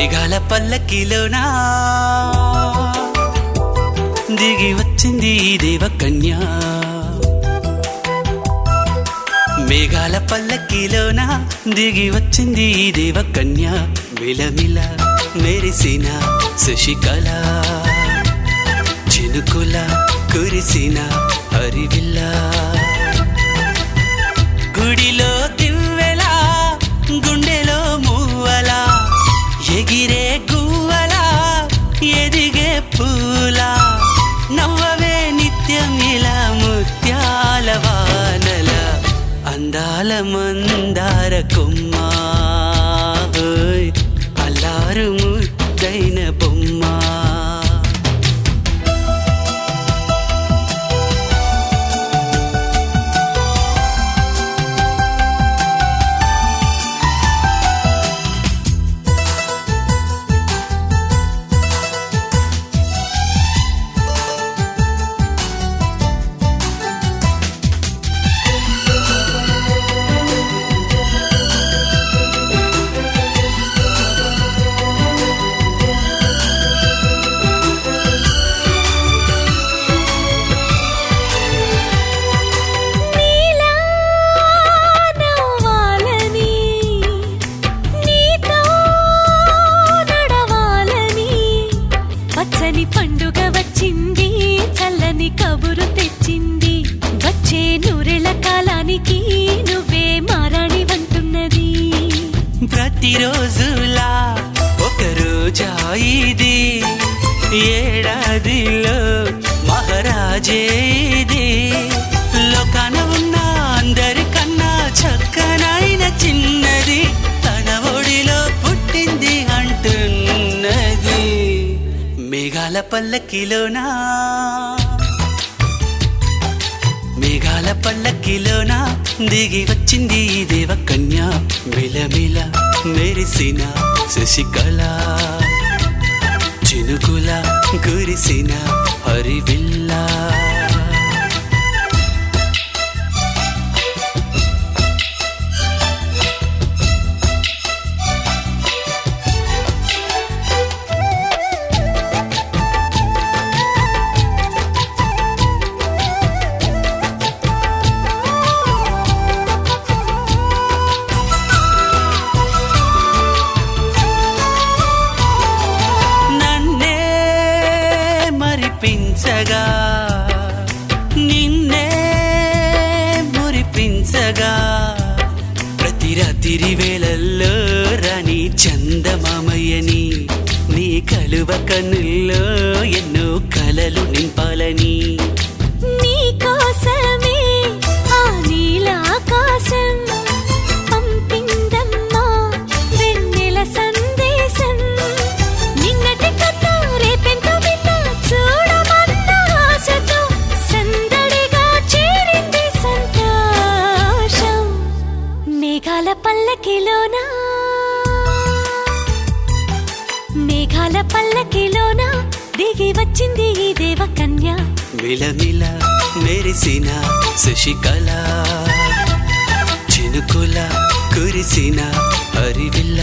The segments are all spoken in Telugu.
మేఘాల పల్లకిలోనా దిగి వచ్చింది దేవకన్య. మేఘాల పల్లకిలోన దిగి వచ్చింది దేవకన్య. మిలమిల మెరిసిన శశికళ చినుకుల కురిసిన హరివిల్ల. గుడిలో దివ్వెలా గుండెలో మూవలా ఎగిరే గువ్వలా ఎదిగే పూలా. నవ్వవే నిత్యం ఇలా ముత్యాల వానల అందాల మందార కొమ్మ. అల్లారు ముద్దైన బొమ్మ. పండుగ వచ్చింది చల్లని కబురు తెచ్చింది. వచ్చే నూరెళ్ళ కాలానికి నువ్వే మారాణి వంటున్నది. ప్రతిరోజులా ఒక రోజా ఇది ఏడాదిలో మహారాజే ఇది. లోకాన ఉన్న అందరికన్నా చక్కనైన చిన్నది తన ఒడిలో పుట్టింది అంటున్నది. మేఘాల పల్లకిలోనా మేఘాల పల్లకిలోనా దిగి వచ్చింది దేవకన్య. మిలమిల మెరిసిన శశికళ చినుకుల కురిసిన హరివిల్ల. నిన్నే మురిపించగా ప్రతి రాత్రి వేళల్లో రాణి చందమామయ్యని నీ కలువ కన్నుల్లో ఎన్నో కలలు నింపాలని. నీ కోసమే ఆ నీలాకాశం పంపిందమ్మా వెన్నెల సందేశం. నిన్నటి కథ రేపెంత విన్నా చూడమన్న ఆశతో సందడిగా చేరింది సంతోషం. మేఘాల పల్లకిలోనా మేఘాల పల్లకిలోనా దిగి వచ్చింది ఈ దేవకన్య. మిలమిల మెరిసిన శశికళ చినుకుల కురిసిన హరివిల్ల.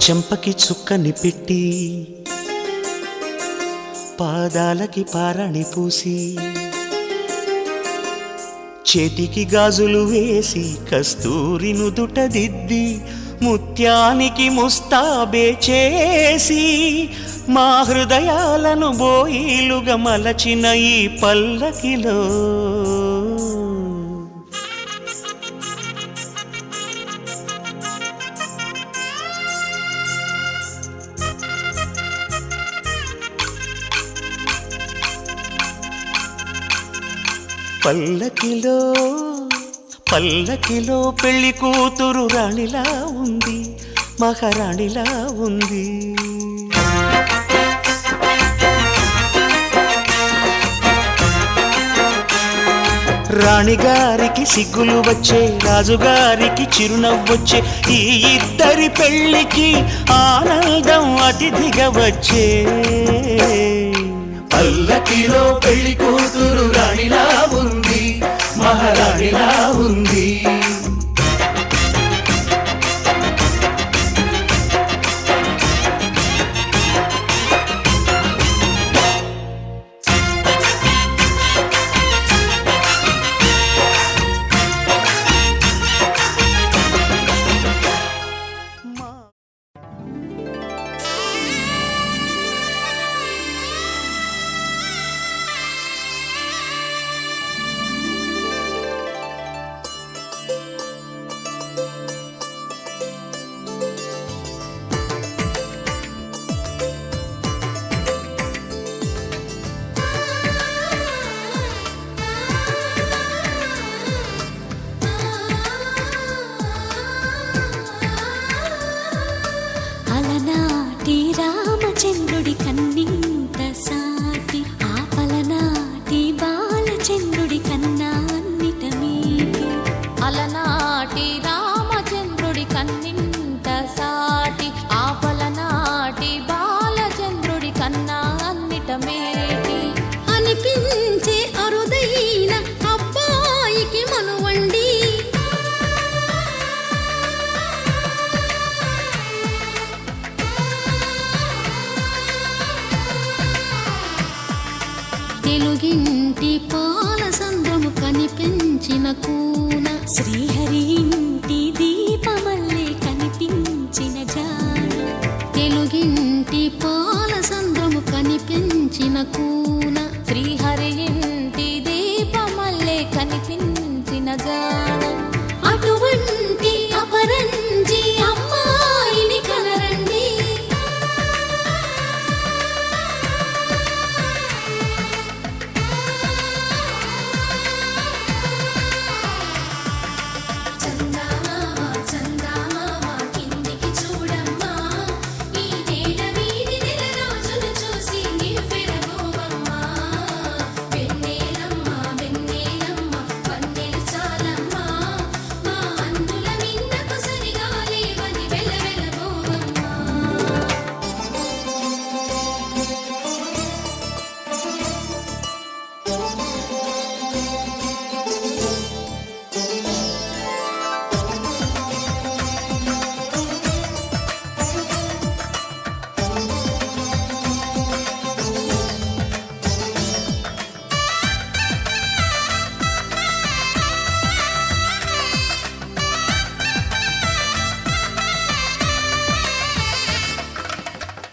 చెంపకి చుక్కని పెట్టి పాదాలకి పారాణి పూసి చేతికి గాజులు వేసి కస్తూరి నుదుట దిద్ది ముత్యానికి ముస్తాబే చేసి మా హృదయాలను బోయిలుగా మలచిన ఈ పల్లకిలో పల్లకిలో పల్లకిలో పెళ్లి కూతురు రాణిలా ఉంది, మహారాణిలా ఉంది. రాణిగారికి సిగ్గులు వచ్చే, రాజుగారికి చిరునవ్వొచ్చే, ఈ ఇద్దరి పెళ్ళికి ఆనందం అతిథిగా వచ్చే. పల్లకిలో పెళ్లి కూతురు రాణిలా ఉంది, మహారాణిలా ఉంది. అలనాటి రామచంద్రుడి కన్నింత సాటి, ఆపలనాటి బాలచంద్రుడి కన్నా అన్నిట మీటి. అలనాటి రామచంద్రుడి కన్నింత సాటి, ఆపలనాటి బాలచంద్రుడి కన్నా అన్నిట మేటి. అనిపించే అరుదైన అబ్బాయికి మనువండి, తెలుగింటి పాల సంద్రము కనిపించిన కూన, శ్రీహరి ఇంటి దీపమల్లే కనిపించిన జాడ. తెలుగింటి పాల సంద్రము కనిపించిన కూన, శ్రీహరి ఇంటి దీపమల్లే కనిపించిన జాడ. అటువంటి అపరంజి అమ్మాయిని కనరండి.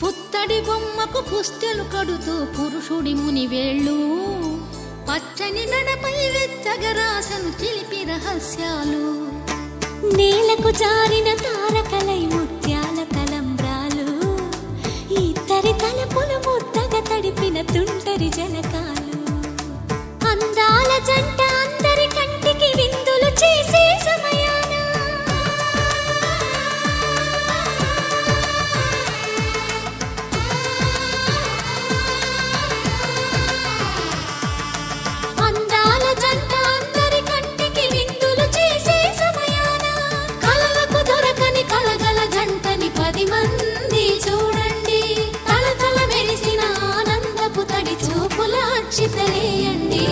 పుత్తడి బొమ్మకు పుస్తెలు కడుతూ పురుషుడి ముని వేళ్ళు, పచ్చని మెడపై వెచ్చగరాసను చిలిపి రహస్యాలు. నేలకు జారిన తారకలై ముత్యాల తలంబ్రాలు, ఇద్దరి తలపులు ముద్దగా తడిపిన తుంటరి జలకాలు. అందాల జంట అందరి కంటికి విందులు చేసే సమయాన చితలేయండి.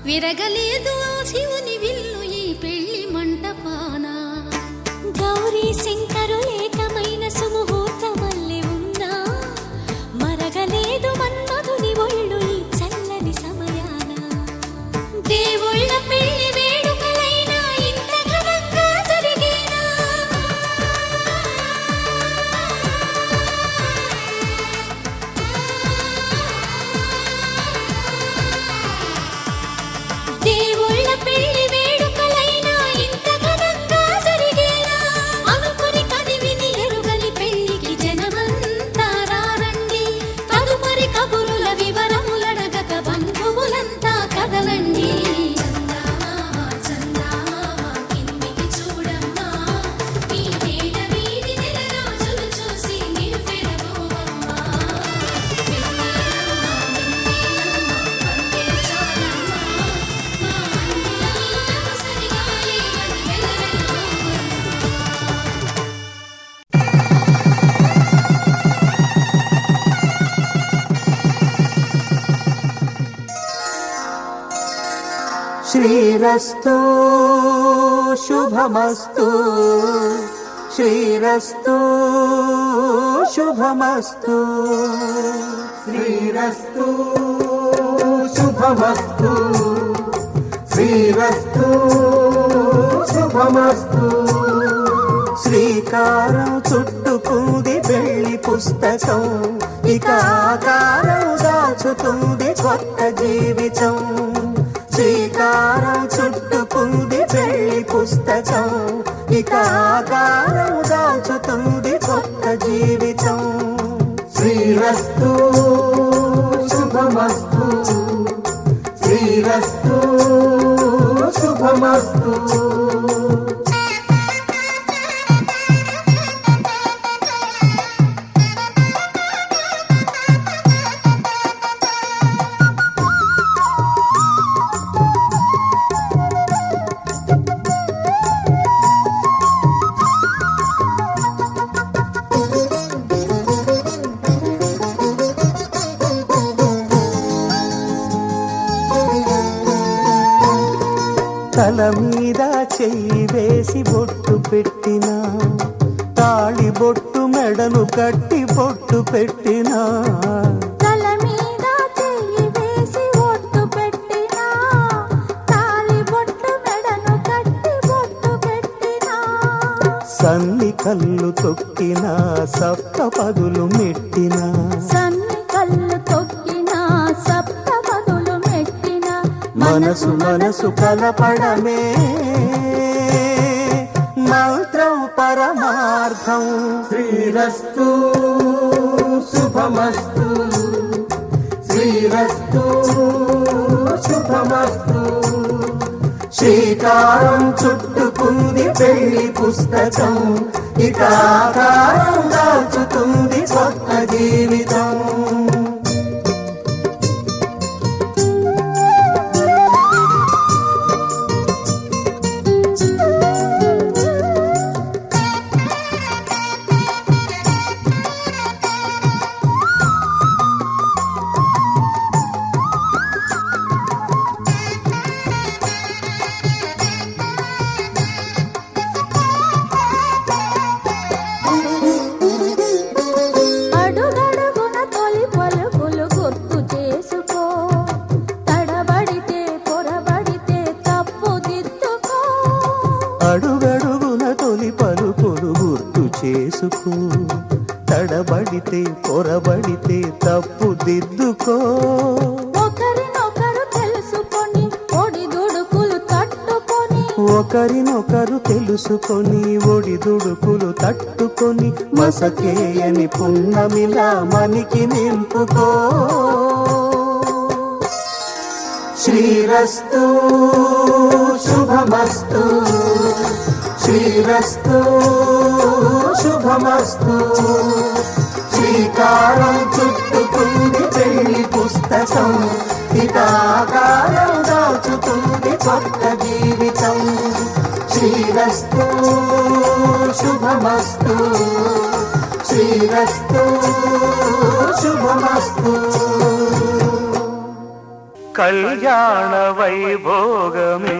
విరగలేదు శివుని విల్లు ఈ పెళ్లి మంటపాన. గౌరీ శంకరు ఏకమైన సుముహూర్తమల్లె ఉన్నా మరగలేదు శ్రీరస్తు శుభమస్తు శ్రీరస్తు శుభమస్తు శ్రీరస్తు శుభమస్తు శ్రీరస్తు శుభమస్తు శ్రీకారం చుట్టుకుంది పెళ్లి పుస్తకం ఇక ఆకారం దాచుతుంది కొత్త జీవితం శ్రీకారం చుట్టుకుంది పెళ్లి పుస్తకం ఇక ఆకారం దాచుతుంది కొత్త జీవితం శ్రీరస్తు శుభమస్తు శ్రీరస్తు శుభమస్తు తల మీద చెయ్యి వేసి బొట్టు పెట్టినా తాళి బొట్టు మెడలు కట్టి బొట్టు పెట్టినా తల మీద చెయ్యి వేసి బొట్టు పెట్టినా తాళి బొట్టు మెడను కట్టి బొట్టు పెట్టినా సన్ని కళ్ళు తొక్కినా సప్త పదులు మెట్టినా సన్ని కళ్ళు తొక్కినా సప్త పదులు మెట్టినా మనసు మనసు కలపడమే మంత్రం పరమార్థం శ్రీరస్తు శుభమస్తు శ్రీరస్తు శుభమస్తు శ్రీకారం చుట్టుకుంది పెళ్లి పుస్తకం ఇక ఆకారం దాచుతుంది కొత్త జీవితం అడుగడుగున తొలి పలుకులు గుర్తు చేసుకో తడబడితే పొరబడితే తప్పు దిద్దుకో అడుగడుగున తొలి పలుకులు గుర్తు చేసుకో తడబడితే పొరబడితే తప్పు దిద్దుకో ఒకరినొకరు తెలుసుకొని ఒడిదుడుకులు తట్టుకొని ఒకరినొకరు తెలుసుకొని ఒడిదుడుకులు తట్టుకొని మసకేయని పున్నమిలా మనికి నింపుకో శ్రీరస్తు శుభమస్తు శ్రీరస్తు శుభమస్తు శ్రీకారం చుట్టుకుంది పెళ్లి పుస్తకం ఇక ఆకారం దాచుతుంది కొత్త జీవితం శ్రీరస్తు శుభమస్తు శ్రీరస్తు శుభమస్తు కళ్యాణ వైభోగమే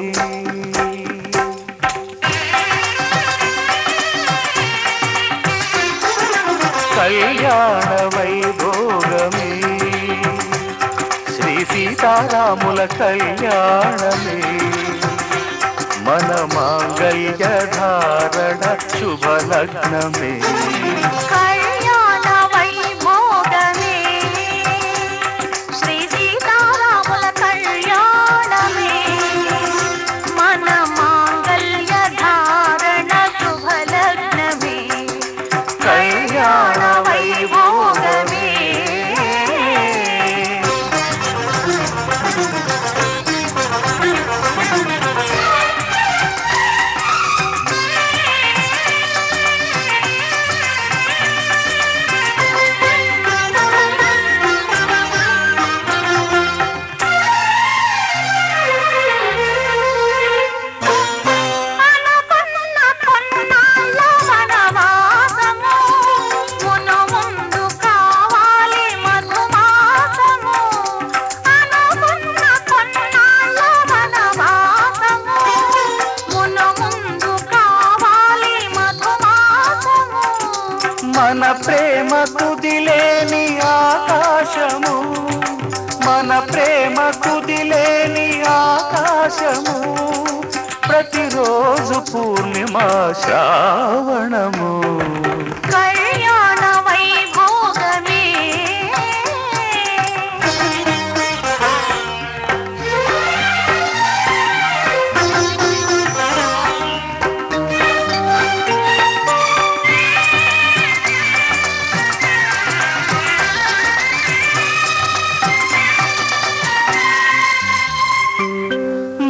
కళ్యాణ వైభోగమే శ్రీ సీతారాముల కళ్యాణమే మన మాంగళ్య ధారణ శుభలగ్నమే కళ్యాణ వైభోగమే శ్రీ సీతారాముల కళ్యాణమే మన మాంగళ్య ధారణ శుభలగ్నమే కళ్యాణ వైభోగమే ప్రేమ తుదిలేని ఆకాశము, మన ప్రేమ తుదిలేని ఆకాశము, ప్రతిరోజు పూర్ణిమ శ్రావణము. కళ్యాణ వైభోగమే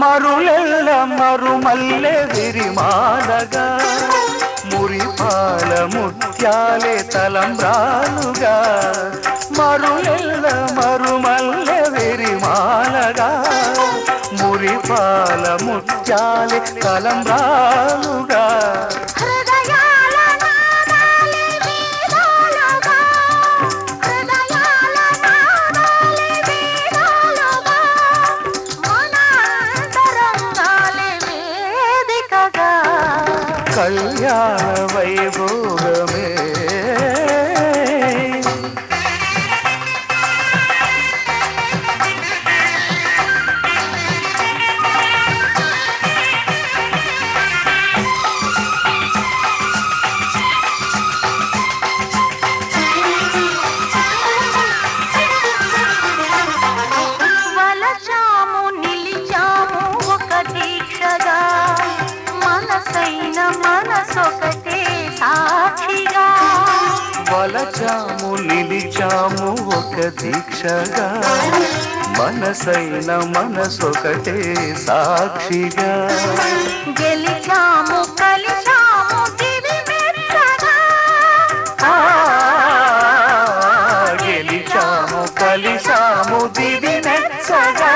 మరులెల్ల మరుమల్లె విరిమాలగా, మురిపాల ముత్యాలే తలంబ్రాలుగా. మరులెల్ల మరుమల్లె విరిమాలగా, మురిపాల ముత్యాలే తలంబ్రాలుగా. హృదయాల నాదాలే వేదాలుగా, హృదయాల నాదాలే వేదాలుగా, మన అంతరంగాలే వేదికగా. కళ్యాణ వైభోగమే వలచాము నిలిచాము ఒక దీక్షగా, మనసైన మనసొకటే సాక్షిగా. వలచాము నిలిచాము ఒక దీక్షగా, మనసైన మనసొకటే సాక్షిగా. గెలిచాము కలిచాము దివి మెచ్చగా, గెలిచాము కలిసాము దివి మెచ్చగా.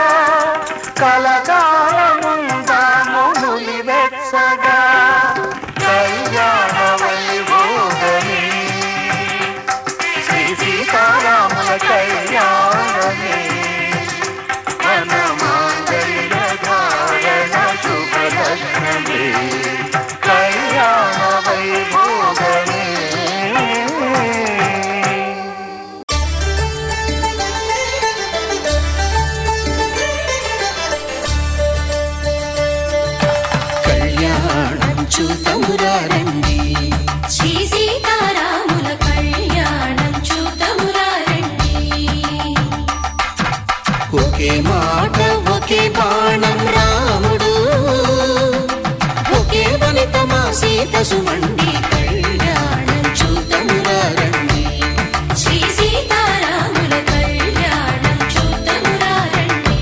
కలకాలముందాము నులివెచ్చగా. కళ్యాణ వైభోగమే శ్రీ సీతారాముల కళ్యాణమే, మన మాంగళ్య ధారణ శుభలగ్నమే. కళ్యాణ వైభోగమే కళ్యాణం చూతమురారండి, శ్రీ సీతారాముల కళ్యాణం చూతమురారండి. ఒకే మాట ఒకే బాణం రాముడు, ఒకే వనిత మా సీత సుమండి. కళ్యాణం చూతమురారండి, శ్రీ సీతారాముల కళ్యాణం చూతమురారండి.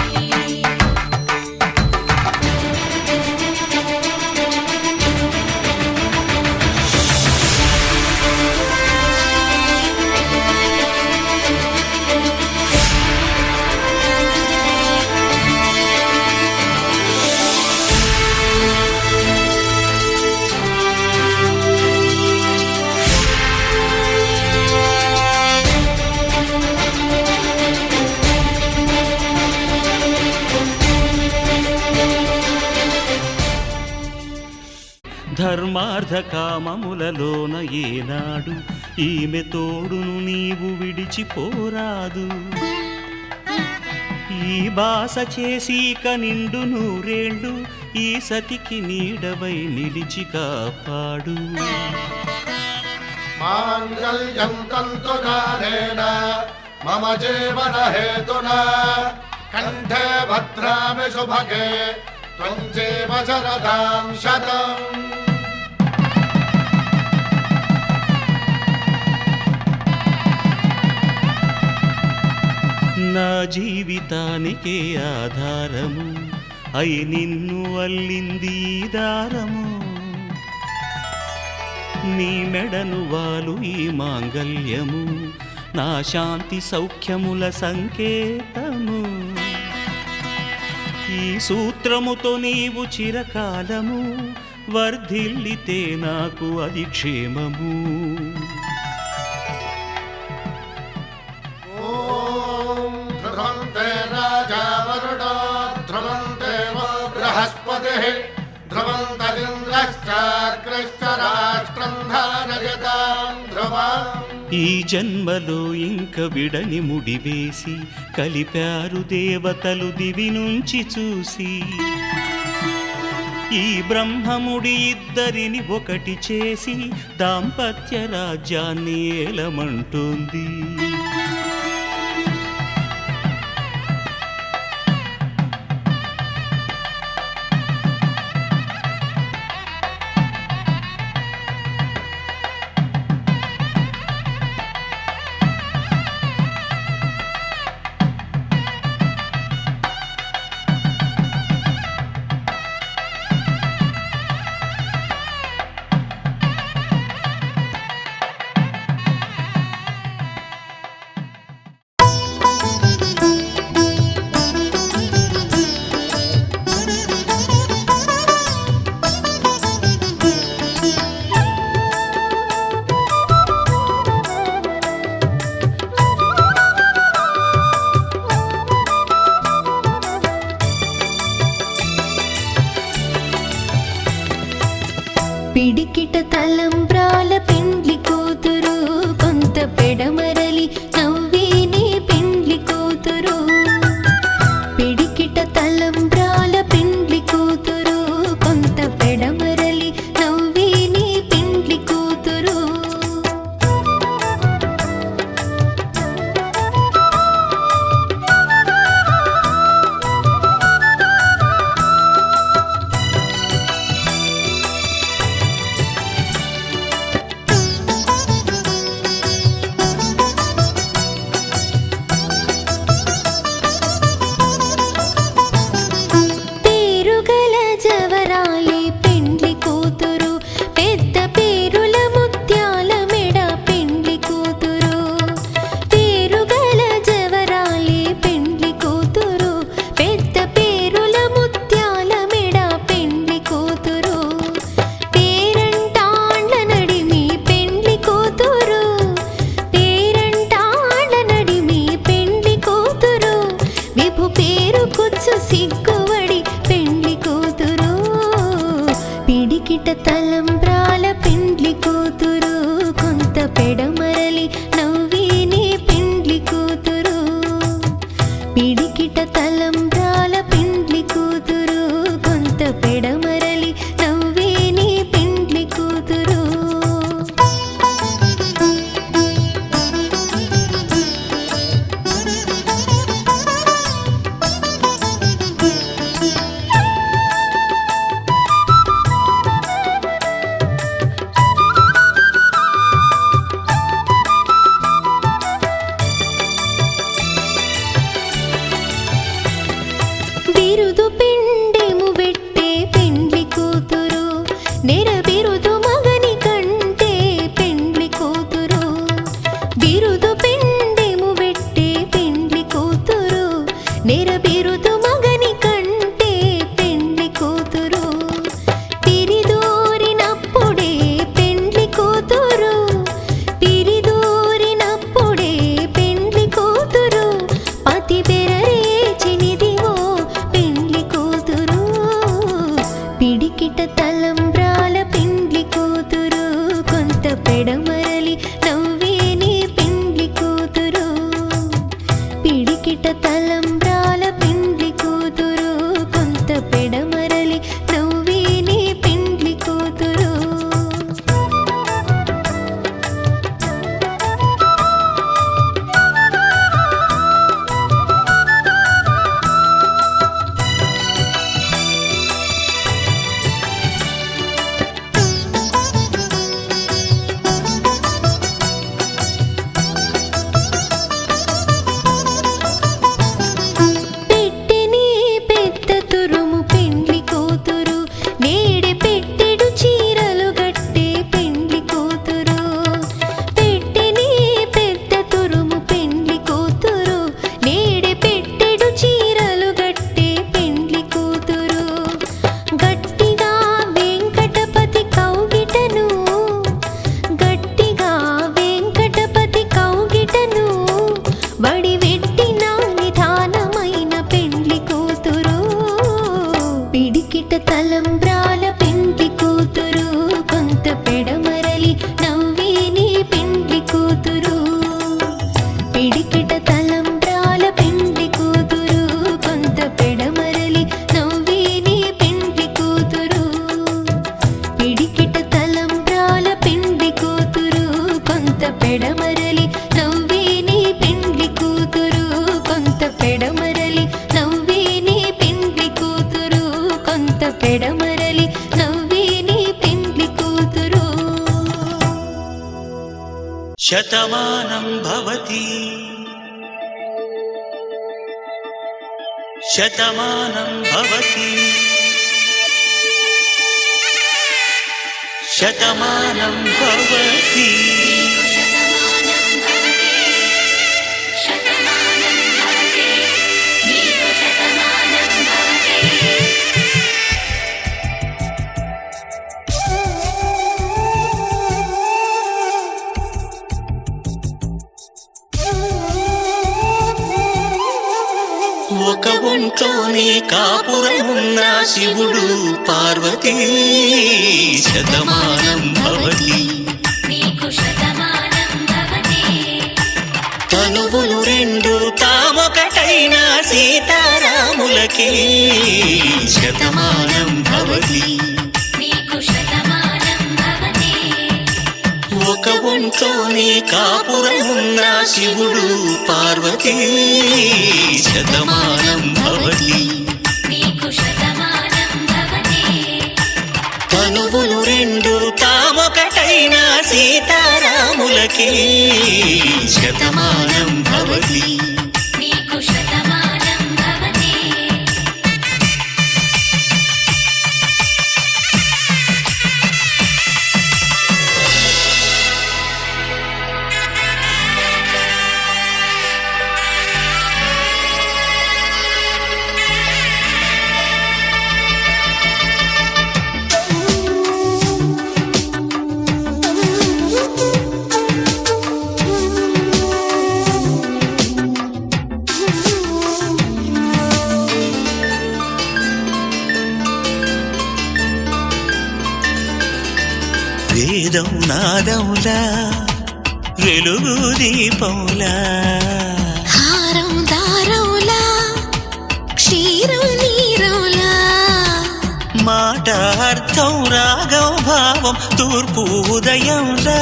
ధర్మార్థ కామములలోన ఏనాడు ఈమె తోడును నీవు విడిచిపోరాదు. ఈ బాస చేసి నిండు నూరేళ్ళు ఈ సతికి నీడవై నిలిచి కాపాడు. మాంగళ్యం తంతునానేన మమ జీవన హేతునా కంఠే భద్రామి శుభగే త్వం జీవ శరదాం శతం. నా జీవితానికే ఆధారము అయి నిన్ను అల్లింది ఈ దారము. నీ మెడను వాలు ఈ మాంగల్యము నా శాంతి సౌఖ్యముల సంకేతము. ఈ సూత్రముతో నీవు చిరకాలము వర్ధిల్లితే నాకు అది క్షేమము. ధ్రువంతే రాజా వరుణో ధ్రువంతే వో బృహస్పతిః ధ్రువంతరింద్రశ్చాగ్రశ్చ రాష్ట్రం ధారయతాం ధ్రువం. ఈ జన్మలో ఇంక విడని ముడివేసి కలిపారు దేవతలు దివి నుంచి చూసి. ఈ బ్రహ్మముడి ఇద్దరిని ఒకటి చేసి దాంపత్య రాజ్యాన్ని ఏలమంటుంది. పిడికిట తలంబ్రాల పెండ్లి కూతురు కొంత పెడమరలి నవ్వేనే పెండ్లి కూతురు. పిడికిట తలంబ్రాల పెండ్లి కూతురు కొంత పెడమరలి నవ్వేనే పెండ్లి కూతురు. సిగ్గువడి పెండ్లి కూతురు. పిడికిట తలంబ్రాల పెండ్లి కూతురు కొంత పెడమరలి నవ్వేనే పెండ్లి కూతురు. పిడికిట తలంబ్రాల పెండ్లి కూతురు కొంత పెడమరలి నవ్వేనే పెండ్లి కూతురు. బిరుదు పిండెము పెట్టే పెండ్లి కూతురు నెర బిరుదు మగని కంటే పెండ్లి కూతురు. బిరుదు పిండెము పెట్టే పెండ్లి కూతురు నెర బిరుదు మగని కంటే పెండ్లి కూతురు. పిరిదూరినప్పుడే పెండ్లి కూతురు పిరిదూరినప్పుడే పెండ్లి కూతురు. పతి బెరరేచినిదివో పెండ్లి కూతురు. పిడికిట తలంబ్రాల పెండ్లి కూతురు కొంత పెడమరలి నవ్వేనే పెండ్లి కూతురు. పిడికిట తలంబ్రాల పెండ్లి కూతురు కొంత పెడమరలి నవ్వేనే పెండ్లి కూతురు. పెట్టెనే పెద్ద తురుము పెండ్లి కూతురు నేడే పెట్టెడు చీరలు గట్టే పెండ్లి కూతురు. పెట్టెనే పెద్ద తురుము పెండ్లి కూతురు నేడే పెట్టెడు చీరలు గట్టే పెండ్లి కూతురు. గట్టిగా వెంకటపతి కౌగిటను గట్టిగా వెంకటపతి కౌగిటను వడివెట్టిన నిధానమైన పెండ్లి కూతురు. పిడికిట తలంబ్రాల పెండ్లి కూతురు కొంత పెడమరలి నవ్వేనే పెండ్లి కూతురు. పెడమరలి నవ్వే నీ పెండ్లి కూతురు. శతమానం భవతి శతమానం భవతి శతమానం భవతి. ఒక ఒంట్లోనే కాపురమున్న శివుడు పార్వతీ శతమానం భవతి. తనువులు రెండు తామొకటైన సీతారాములకి శతమానం భవతి. ఒక ఒంట్లోనే కాపురమున్న శివుడు పార్వతీ శతమానం భవతి. తనువులు రెండు తామొకటైన సీతారాములకి శతమానం భవతి. వేదం నాదములా వెలుగు దీపములా హారం దారవులా క్షీరం నీరవులా మాట అర్థం రాగం భావం తూర్పు ఉదయంలా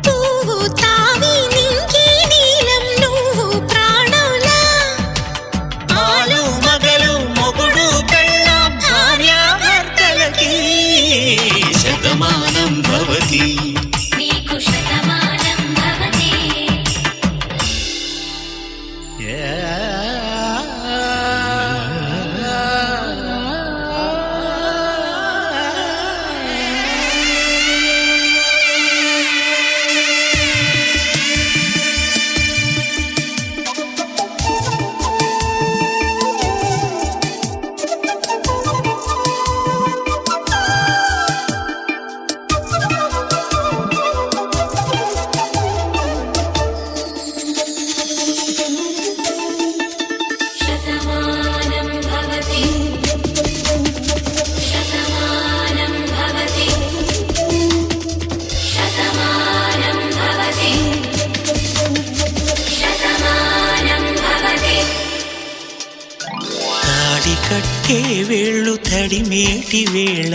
పువ్వు తావి నింగి నీలం నువ్వు ప్రాణంలా ఆలు మగలు మొగుడు పెళ్ళ భార్యాభర్తలకి శతమానం భవతి. కట్టే వేళ్ళు తడిమేటి వేళ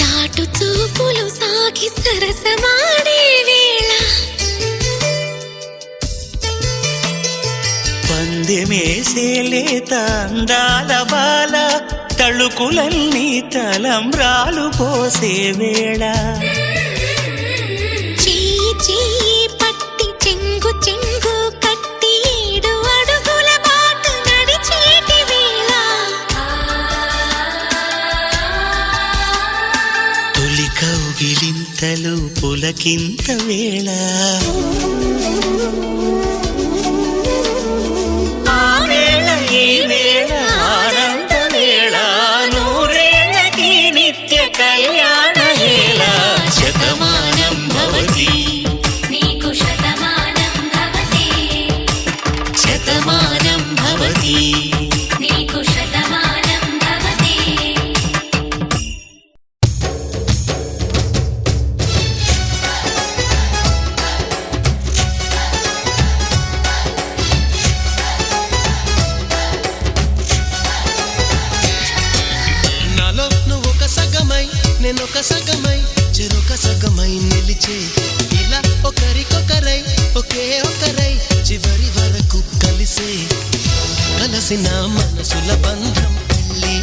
చాటు చూపులు సాగి సరసమాడే వేళ పందెమేసేలేత అందాల బాల తళుకులన్నీ తలంబ్రాలు పోసే వేళ చెయ్యి చెయ్యి పట్టి చెంగు చెంగు కట్టి 7 అడుగుల బాటు నడిచేటి వేళ తొలి కౌగిలింతలు పులకింత వేళ ఆ వేళ ఈ వేళ ఆనంద వేళ నూరేళ్ళకి నిత్య కళ్యాణ వేళ శతమానం భవతి శతమానం భవతి నాలో నువ్వు ఒక సగమై నేనొక సగమై చెరొక సగమై నిలిచే ఇలా ఒకరికొకరై ఒకే ఒకరై చివరి వరకు కలిసే కలసిన మనసుల బంధం పెళ్ళి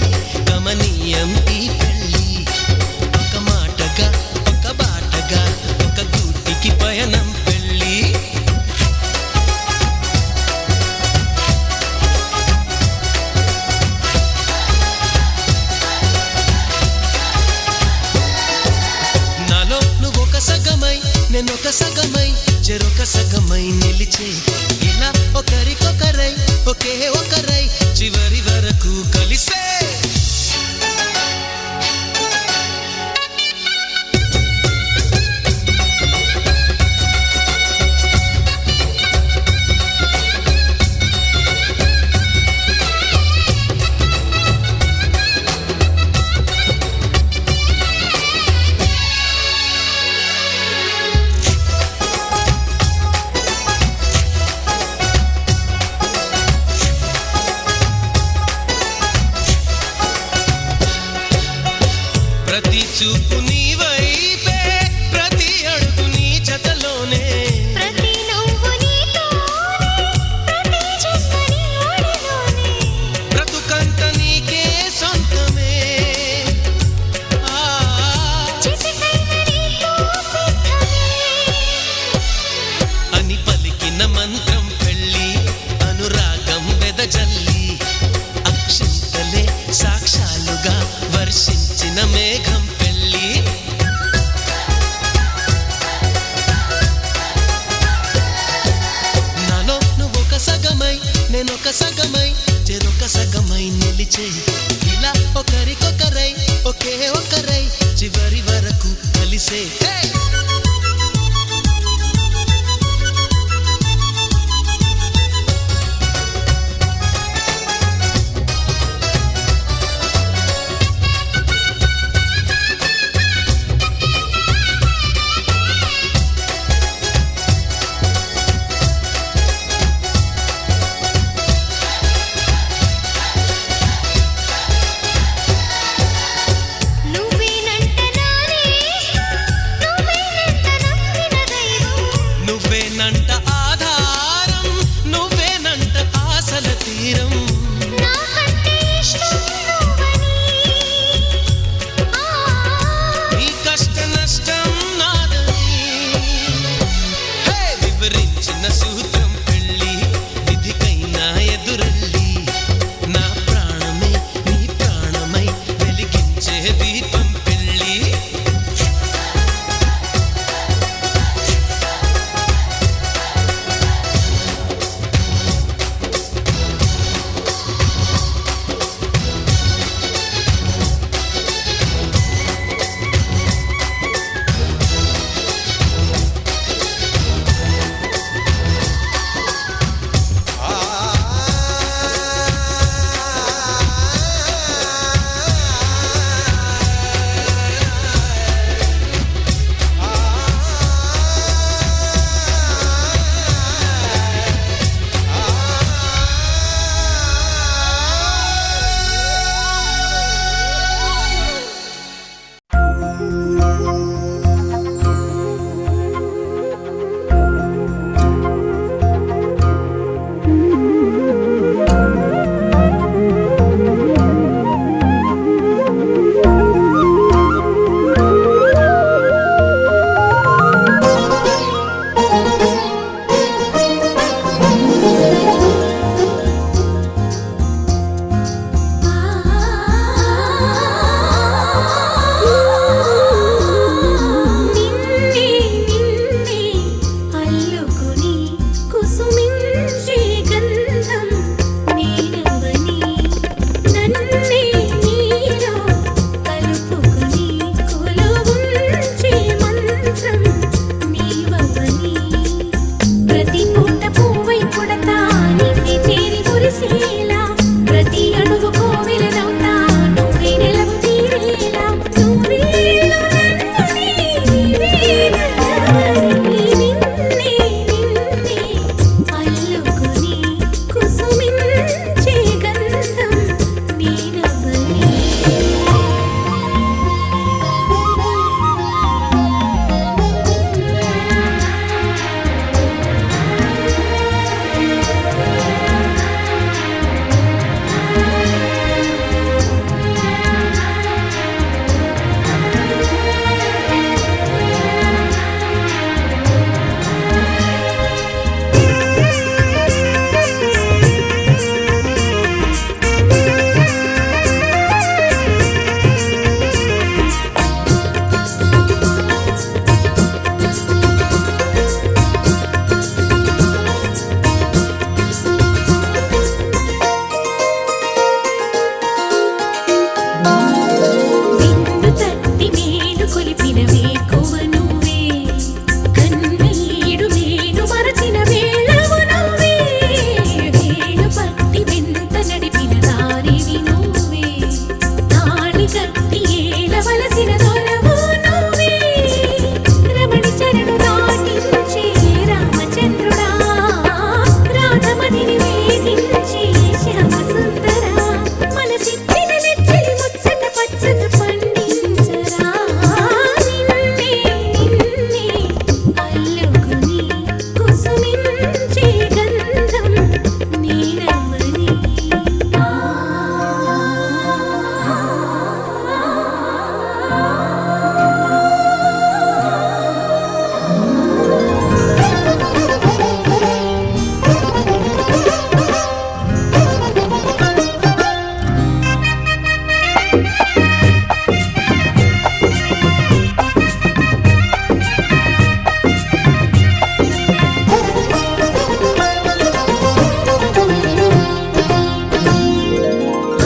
కమనీయం ఈ పెళ్ళి ఒక మాటగా ఒక బాటగా ఒక గూటికి పయనం పెళ్ళి నాలో నువ్వొక సగమై నేనొక సగమై చెరొక సగమై నిలిచే ఇలా ఒకరికొకరై ఒకే ఒకరై చివరి వరకు కలిసే ప్రతి చూపు నీ వైపే ప్రతి అడుగు నీ జతలోనే ప్రతి నవ్వు నీతోనే ప్రతి జన్మ నీ ఒడిలోనే బ్రతుకంత నీకే సొంతమే ఆ చిటికైన నీతో సిద్ధమే అని పలికిన మంత్రం పెళ్ళి అనురాగం వెదజల్లి అక్షింతలే సాక్షాలుగా వర్షించిన మేఘం పెళ్ళి నాలో నువ్వొక సగమై నేనొక సగమై చెరొక సగమై నిలిచే ఇలా ఒకరికొకరై ఒకే ఒకరై చివరి వరకు కలిసే నువ్వేనంట నానేస్తా నువ్వేనంట నమ్మిన దైవం నువ్వేనంట ఆధారం నువ్వేనంట ఆశల తీరం నాకంటే ఇష్టం నువ్వని నీ కష్ట నష్టం నాదని వివరించిన సూత్రం పెళ్ళి విధికైనా ఎదురెళ్ళి నా ప్రాణమే నీ ప్రాణమై వెలిగించే దీపం పెళ్ళి వెలసిన దొరవు నువ్వే రమణి చరణు దాటించి రామచంద్రుడా రాధమణిని వేధించి శ్యామ సుందర మనసిచ్చిన నెచ్చలి ముచ్చట పచ్చట పండించరా నిన్నే అల్లుకుని కుసుమించే గంధం నీరమణి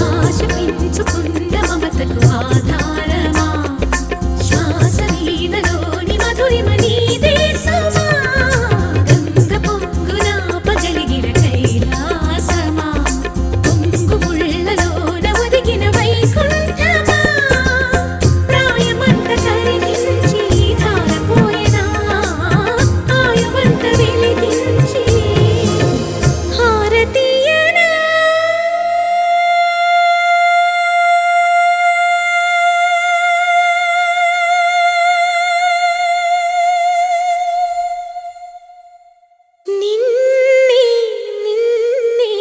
ఆశ పెంచుకున్న మమతకు ఆధారమా శ్వాస వీణలోని మధురిమ నీదే సమా గంగ పొంగున పగలిగిన కైలాసమా పొంగు ముళ్ళలోన ఒదిగిన వైకుంఠమా ప్రాయమంత కరిగించి ధారపోయెనా ఆయువంత వెలిగించి హారతీయనా నిన్నే నిన్నే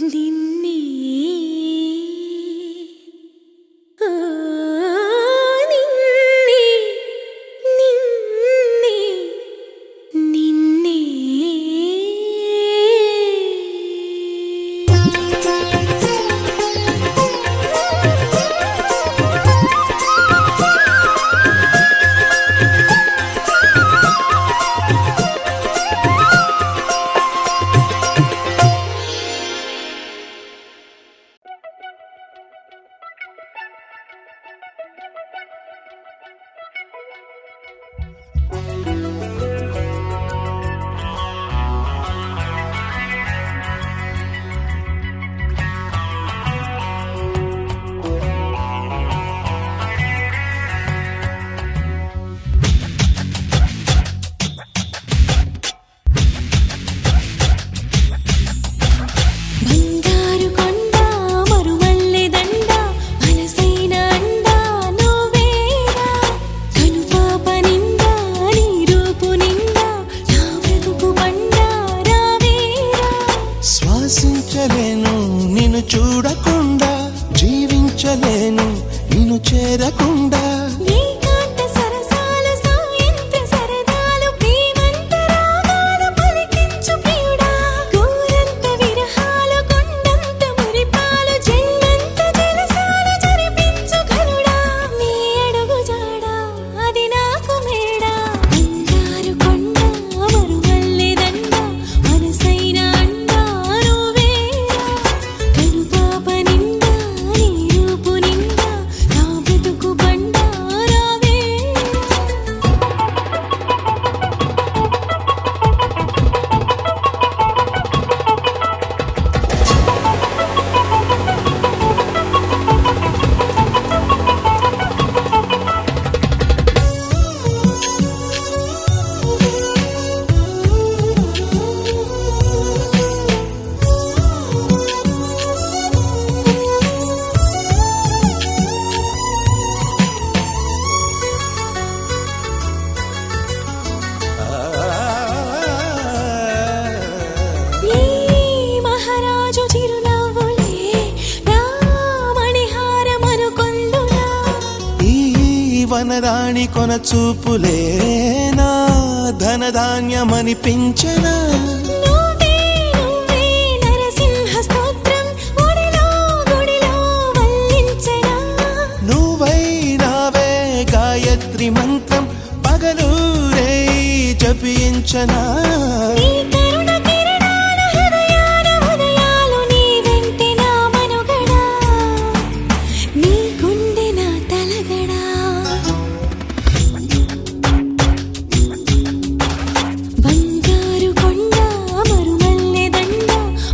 నిన్నే ఆ నిన్నే నిన్నే నిన్నే బంగారు కొండ మరుమల్లె దండ మనసైన అండ నువ్వేరా కనుపాప నిండా నీ రూపు నిండా నా బ్రతుకు బండ రావేరా శ్వాసించలేను నిన్ను చూడకుండా జీవించలేను నిన్ను చేరకుండా ఏకాంత సరసాలు సాయంత్ర సరదాలు ప్రేమంత రాగాలు పలికించు ప్రియుడా గోరంత విరహాలు కొండంత మురిపాలు జల్లంత జలసాలు జరిపించు ఘనుడా నీ అడుగు జాడా అది నాకు మేడా బంగారు కొండ మరుమల్లె దండ మనసైన అండ నువ్వేరా కనుపాప నిండా నీ రూపు నిండా నా బ్రతుకు బండ రావేరా ఏ మహారాజు చిరునవ్వులే రామణిహారమను కొందులా ఈ వనరాణి కొన చూపులే నా ధనధాన్యమనిపించనా నువ్వే నువ్వే నరసింహ స్తోత్రం గుడిలో గుడిలో వల్లించనా నువ్వై నావే గాయత్రి మంత్రం పగలూరే జపించనా నీ కరుణ కిరణాల హృదయాల ఉదయాలు నీ వెంటే నా మనుగడా నీ గుండె నా తలగడా బంగారు కొండ మరుమల్లె దండ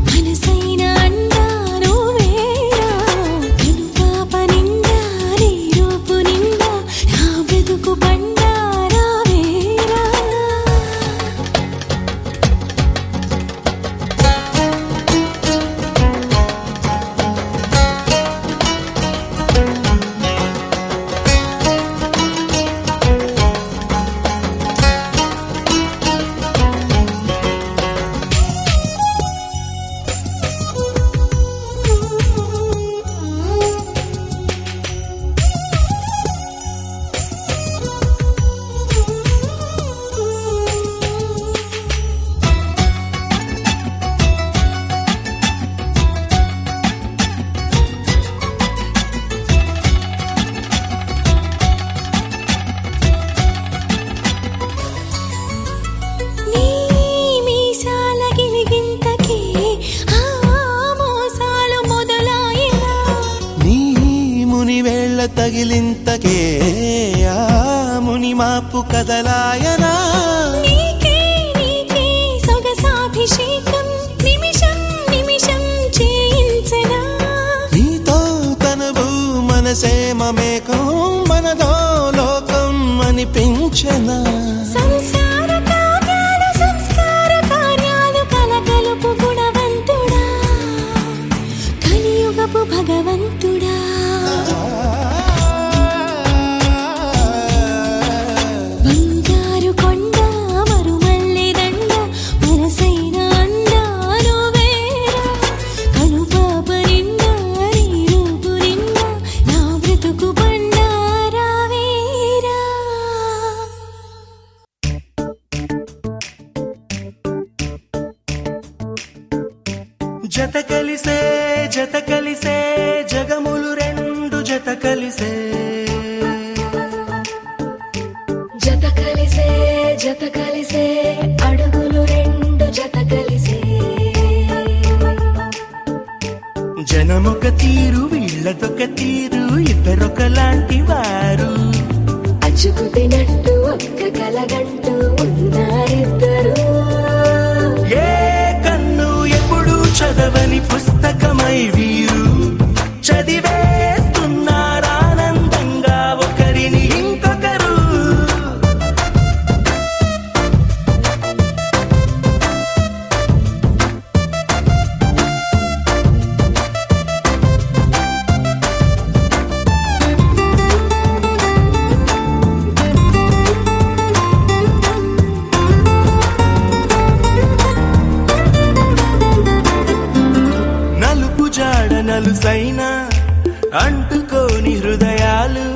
మనసైన అండ నువ్వేరా కనుపాప నిండా నీ రూపు వేళ్ళ తగిలింతకే ఆ ముని మాపు కదలాయనా నీకే నీకే సొగసాభిషేకం నిమిషం నిమిషం చేయించనా నీతో తనవు మనసే మమేకం మనదో లోకం అనిపించనా సంసార కావ్యాలు సంస్కార కార్యాలు కలకలుపు గుణవంతుడా కలియుగపు భగవంతుడా బంగారు కొండ మరుమల్లె దండ మనసైన అండ నువ్వేరా కనుపాప నిండా నీ రూపు నిండా నా బ్రతుకు బండారావేరా జత కలిసే జగములు రెండు జత కలిసే జత కలిసే అడుగులు రెండు జత కలిసే జనమొక తీరు వీళ్ళదొక తీరు ఇద్దరొకలాంటి వారు అచ్చుకు తినట్టు ఒక్క కలగంటూ ఉన్నారిద్దరు ఏ కన్ను ఎప్పుడు చదవని పుస్తకమై వీరు చదివేస్తున్నారానందంగా ఒకరిని ఇంకొకరు నలుపు జాడ నలుసైన అంటుకోని హృదయాలు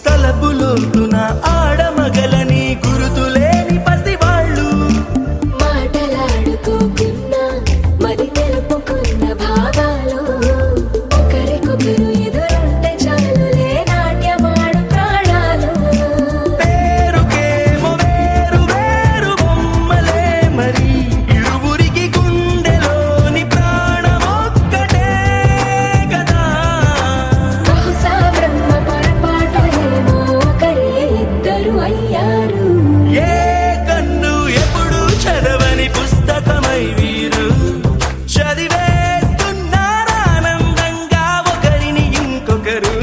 తలపులోతున ఆడమగలని గురుతులేని పసివాళ్ళు మాటలాడుకోకున్నా మరి తెలుపుకున్న భావాలు ఒకరికొకరు ఎదురుంటే చాలులే నాట్యమాడు ప్రాణాలు పేరుకేమో వేరు వేరు బొమ్మలే మరి ఇరువురికి గుండెలోని ప్రాణమొక్కటే కదా బహుశా బ్రహ్మ పొరపాటు ఏమో ఒకరే ఇద్దరు అయ్యారు ఏ కన్ను ఎప్పుడు చదవని పుస్తకమై వీరు చదివేస్తున్నారానందంగా ఒకరిని ఇంకొకరు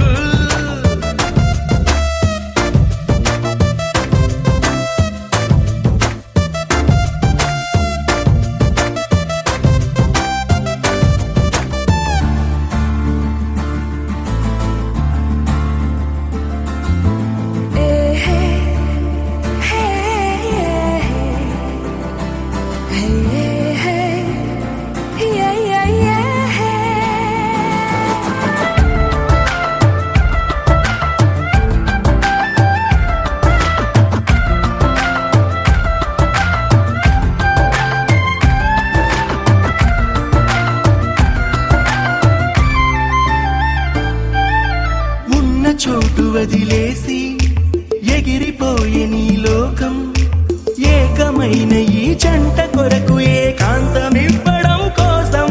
ఉన్న చోటు వదిలేసి ఎగిరిపోయే నీ లోకం ఏకమైన ఈ జంట కొరకు ఏకాంతమివ్వడం కోసం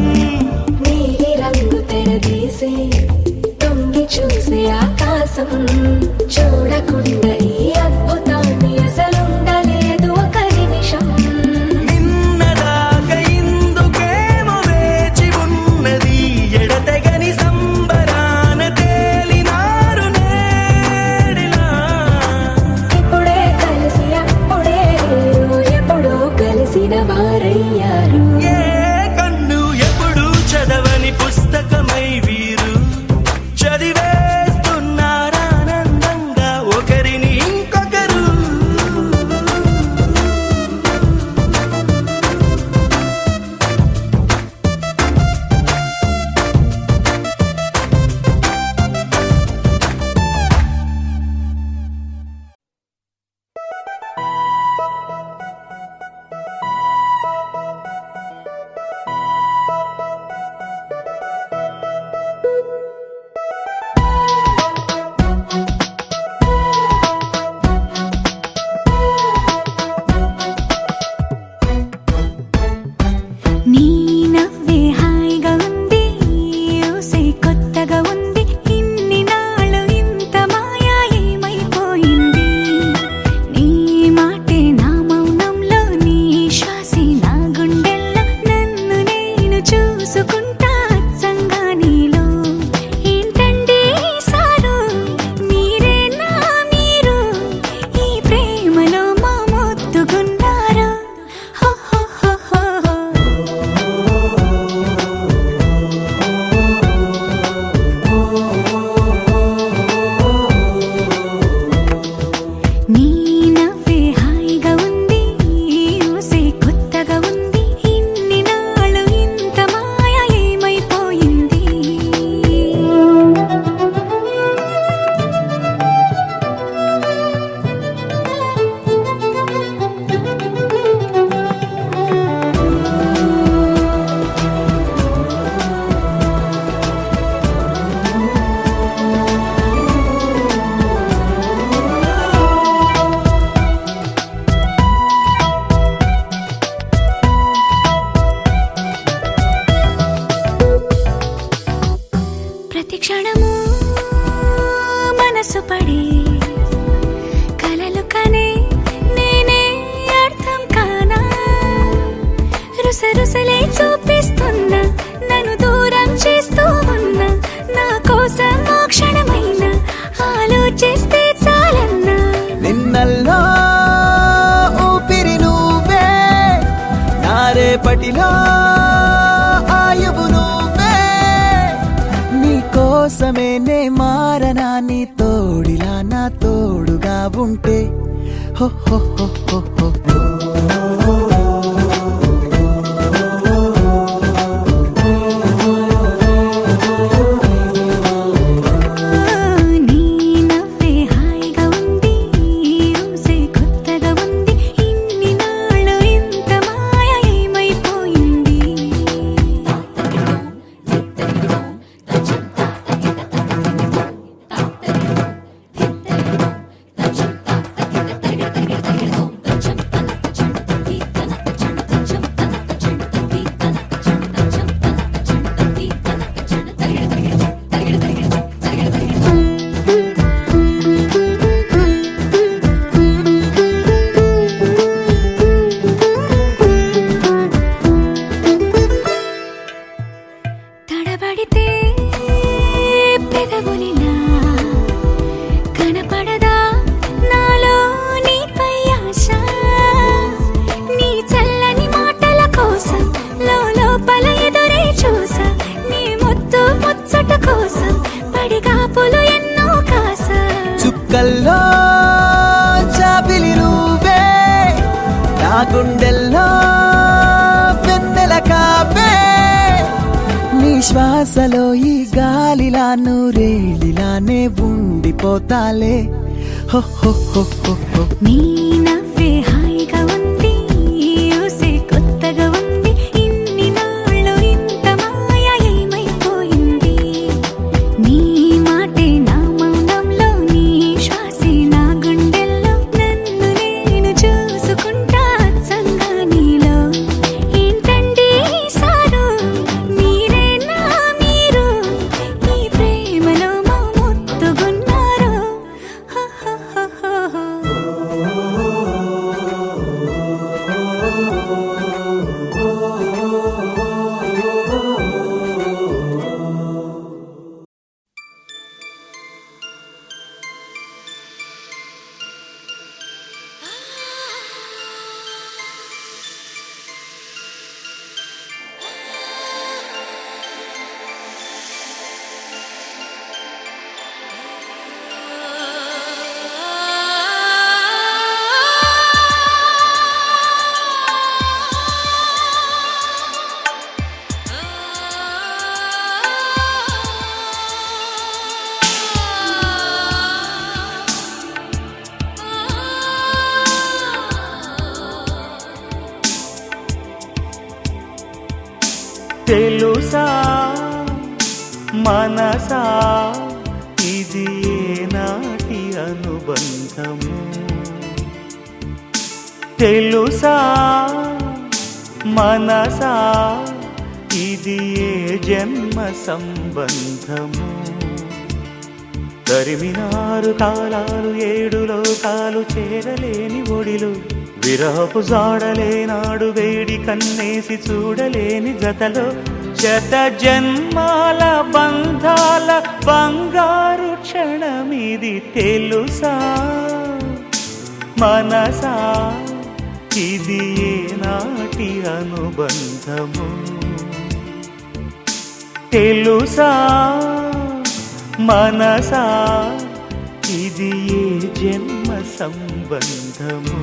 నీలి రంగు తెరదీసే తొంగి చూసే ఆకాశం చూడకుండా ఈ అద్భుతాన్ని అసలుండలేదు ఒక నిమిషం నిన్నదాకా ఇందుకేమో వేచి ఉన్నది ఎడతెగని సంబరాన తేలినారు నేడిలా ఇప్పుడే కలిసి అప్పుడే వేరు ఎప్పుడో కలిసిన వారయ్యారు ఏ కన్ను ఎప్పుడు చదవని పుస్తకమై వీరు చదివేస్తున్నారానందంగా పడే కలలు కనే నేనే అర్థం కానా రుసరుసలే చూపిస్తున్నా నన్ను దూరం చేస్తూ ఉన్నా నా కోసం ఓ క్షణమైన ఆలోచిస్తే చాలన్నా నిన్నల్లో ఊపిరి నువ్వే నా రేపటిలో ఆయువు నువ్వే నీ కోసమే నే మారనా నీ తోడిలా నా తోడుగా ఉంటే హో హో హో హో హో నీ నవ్వే హాయిగా ఉంది ఊసే కొత్తగా ఉంది ఇన్ని నాళ్ళు ఇంత మాయ ఏమైపోయింది తడబడితే పెదవులిలా కనపడదా నాలో నీపై ఆశ నీ చల్లని మాటల కోసం లోపల ఎదురే చూసా నీ ముద్దు ముచ్చట కోసం పడిగాపులు ఎన్నో కాసా చుక్కల్లో చాపిలి నువ్వే నా గుండెల్లో వెన్నెల కాపే నీ శ్వాసలో ఈ గాలిలా నూరేలిలానే ఉండిపోతాలే హో హో హో హో హో నీ నవ్వే హాయిగా ఉంది ఊసే కొత్తగా ఉంది ఇన్ని నాళ్ళు ఇంత మాయ ఏమైపోయింది నీ మాటే నా మౌనంలో నీ శ్వాసే నా గుండెల్లో నన్ను నేను చూసుకుంటా అచ్చంగా నీలో ఏంటండి సారు మీరే నా మీరు ఈ ప్రేమలో మా ముత్తుగున్నారు హ హ హ హ హ. తెలుసా మనసా ఇది నాటి అనుబంధము తెలుసా మనసా ఇది ఏ జన్మ సంబంధము తరిమినారు కాలాలు ఏడు లోకాలు చేరలేని ఒడిలు విరహపు జాడలేనాడు వేడి కన్నేసి చూడలేని జతలో శత జన్మాల బంధాల బంగారు క్షణమిది తెలుసా మనసా ఇది ఏనాటి అనుబంధము తెలుసా మనసా ఇది ఏ జన్మ సంబంధము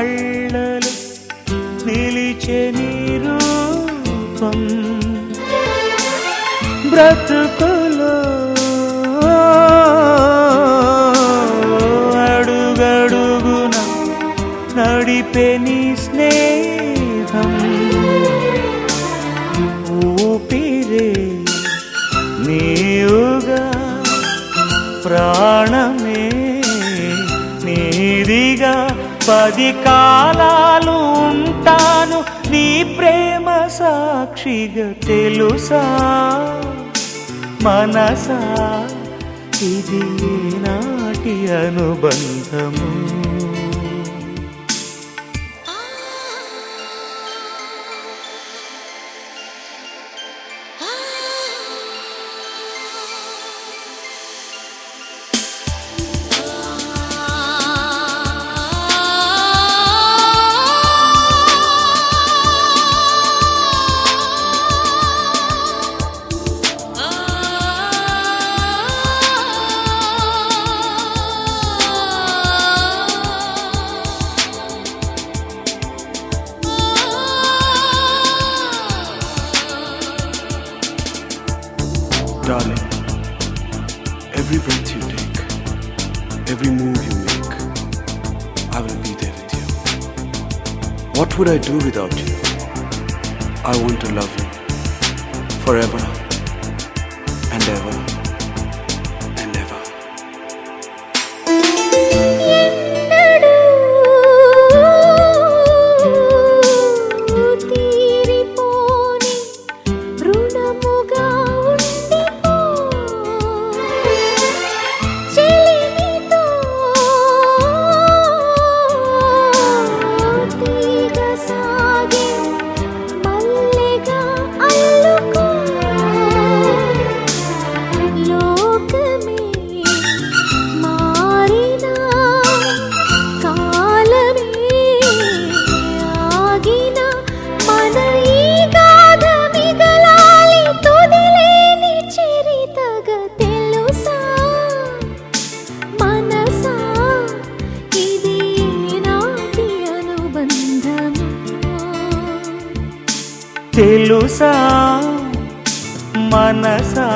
కళ్ళలు నిలిచే నీ రూపం బ్రతుకులో అడుగడుగున నడిపే నీ స్నేహం ఊపిరే నీవుగా ప్రాణమే నీదిగా 10 కాలాలు ఉంటాను నీ ప్రేమ సాక్షిగా తెలుసా మనసా ఇది నాటి అనుబంధము Darling, every breath you take, every move you make, I will be there with you. What would I do without you? I want to love you forever and ever and ever. తీరిపోని రుణముగా ఉండిపో చెలిమితో తీగ సాగే మల్లెగా అల్లుకో లోకమే మారినా కాలమే ఆగినా మన ఈ గాథ మిగలాలి తుదిలేని చరితగా తెలుసా మనసా ఇది నాటి అనుబంధము తెలుసా మనసా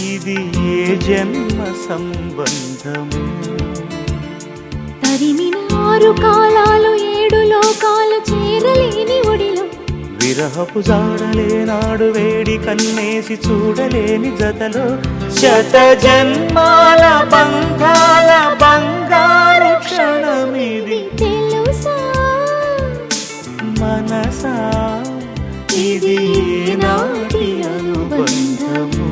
ఇది ఏ జన్మ సంబంధము తరిమిన 6 కాలాలు 7 లోకాలు చేరలేని ఒడిలో విరహపు జాడలేనాడు వేడి కన్నేసి చూడలేని జతలో శత జన్మాల బంగాల బంగారు క్షణమిది తెలుసా మనసా ఇది నాటి అనుబంధము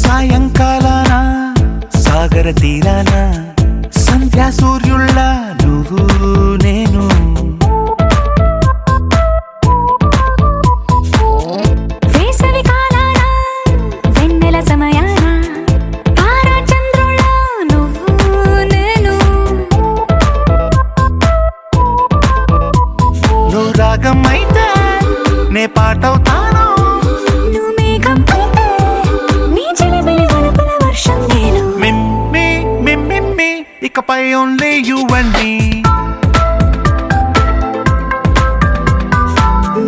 సాయంకాలాన సాగర తీరాన సంధ్యా సూర్యుళ్ళ నువ్వు నేను వేసవి కాలాన వెన్నెల సమయాన తారా చంద్రుళ్ళ నువ్వు నేను నువ్వు రాగం అయితే నే పాటవుతాను నువ్వు మేఘం అయితే నీ చిలిబిలి వలపుల వర్షం నేను మిమ్మి మిమ్మి ఇకపై ఓన్లీ యు అండ్ మీ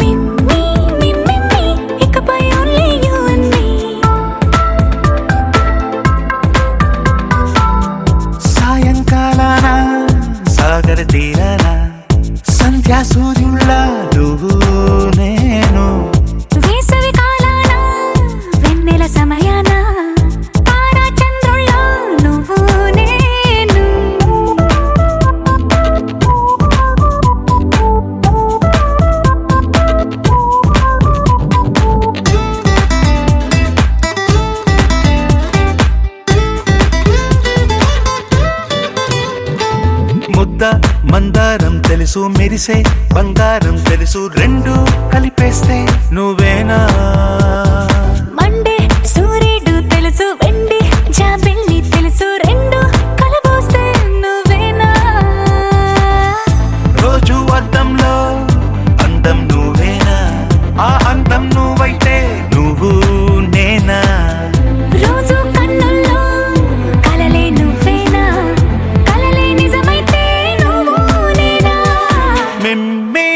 మిమ్మి మిమ్మి ఇకపై only you and me సాయంకాలాన సాగర తీరాన సంధ్యా సూర్యుళ్ళ నువ్వు నేను వేసవి కాలాన వెన్నెల మందారం తెలుసు మెరిసే బంగారం తెలుసు రెండు కలిపేస్తే నువ్వేనా మండే సూర్యుడు తెలుసు వెండి జాబిల్లి తెలుసు రెండు కలబోస్తే నువ్వేనా రోజు అద్దంలో అందం నువ్వేనా ఆ అందం నువ్వైతే నువ్వు నేనా రోజు కన్నుల్లో కలలే నువ్వేనా కలలే నిజమైతే నువ్వు నేనా మిమ్మి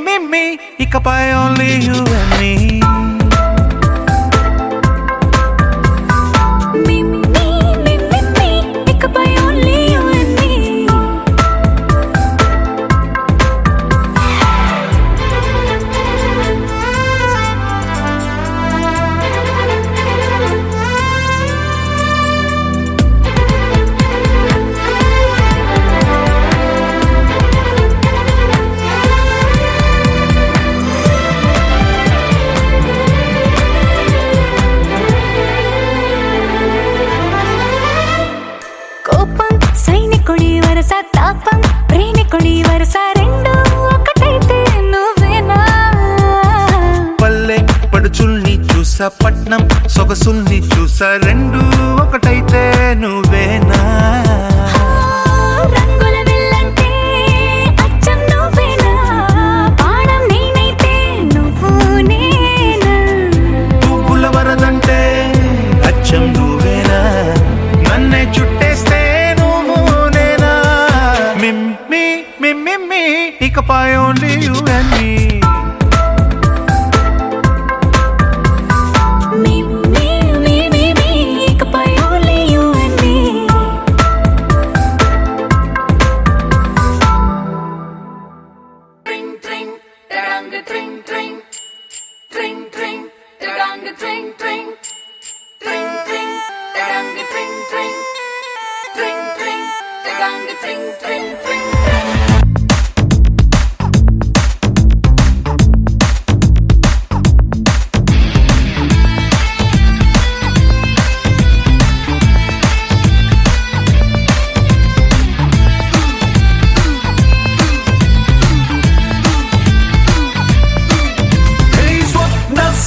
మిమ్మి ఇకపై ఓన్లీ యు అండ్ మీ ఇకపై ఓన్లీ యు అండ్ మీ కోపం సైనికుడి వరస తాపం ప్రేమికుడి వరస రెండు ఒకటైతే నువ్వేనా పల్లె పడుచుల్ని చూసా పట్నం సొగసుల్ని చూసా రెండు ఒకటైతే నువ్వేనా రంగుల విల్లంటే అచ్చం నువ్వేనా బాణం నేనైతే నువ్వు నేనా పువ్వుల వరదంటే అచ్చం నువ్వేనా నన్నే చుట్టేస్తే నువ్వు నేనా మిమ్మి మిమ్మి ఇకపై ఓన్లీ యు అండ్ మీ ఇకపై ఓన్లీ యు అండ్ మీ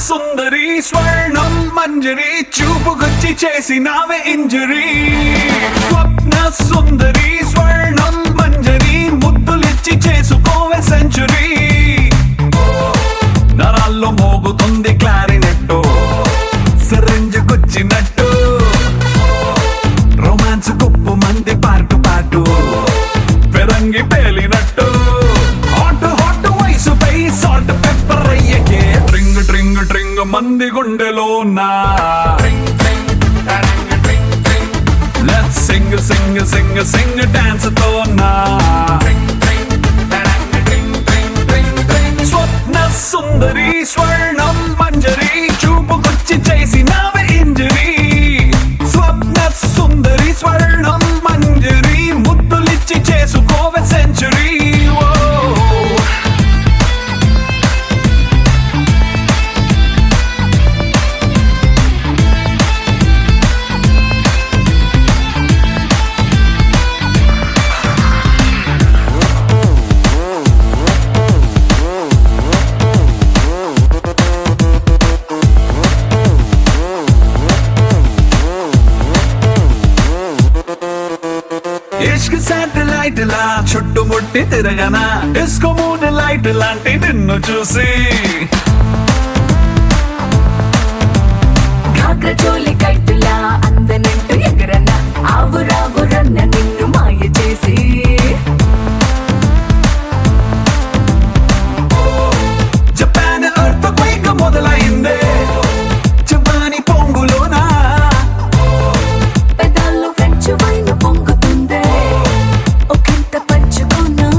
సుందరి స్వర్ణం మంజరి చూపుకొచ్చి చేసినావే ఇంజరీ స్వప్న సుందరి స్వర్ణం మంజరి ముద్దులిచ్చి చేసుకోవే సెంచురీ నరాల్లో మోగుతుంది క్లారినెట్టు సిరంజుకొచ్చినట్టు రొమాన్స్ కుప్పు మంది పాటు పాటు పెరంగి పేలినట్టు హాట్ హాట్ వయసుపై సాల్ట్ పెప్పర్ అయ్యకే ట్రింగ్ ట్రింగ్ ట్రింగ్ మంది గుండెలో నా let's sing sing sing sing dance తో నా స్వప్న సుందరి స్వర్ణం మంజరి చూపుకొచ్చి చేసినావే ఇంజరీ స్వప్న సుందరి స్వర్ణం మంజరి ముద్దులిచ్చి చేసుకోవే సెంచురీ ఇష్క్ శాటిలైట్ లా చుట్టుముట్టి తిరగనా డిస్కో మూన్ లైట్ లాంటి నిన్ను చూసి చోలి కట్టులా అందనంటూ ఎగరన్న ఆవురావురన్న నిన్ను మాయ చేసి జపాన్ ఎర్త్ క్వేక్ మొదలైందే జపాని పొంగులోనా పెదాల్లో ఫ్రెంచ్ వైన్ పొంగుతుందే ఒకంత పంచుకున్నా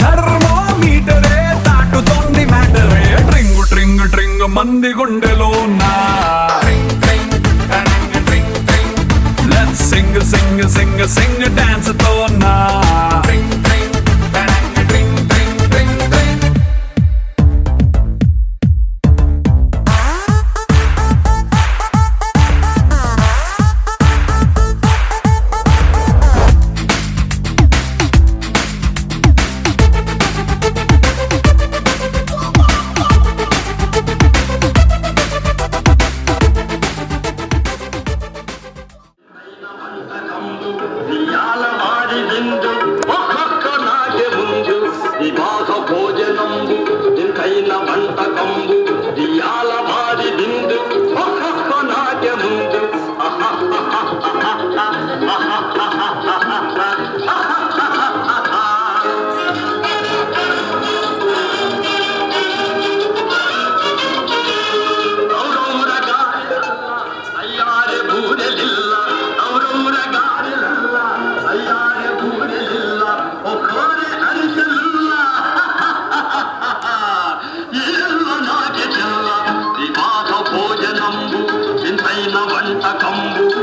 థర్మోమీటరే దాటుతోంది మ్యాటరే ట్రింగ్ ట్రింగ్ ట్రింగ్ మంది గుండెలోనా let's sing sing sing sing dance తో నా సంతకంబు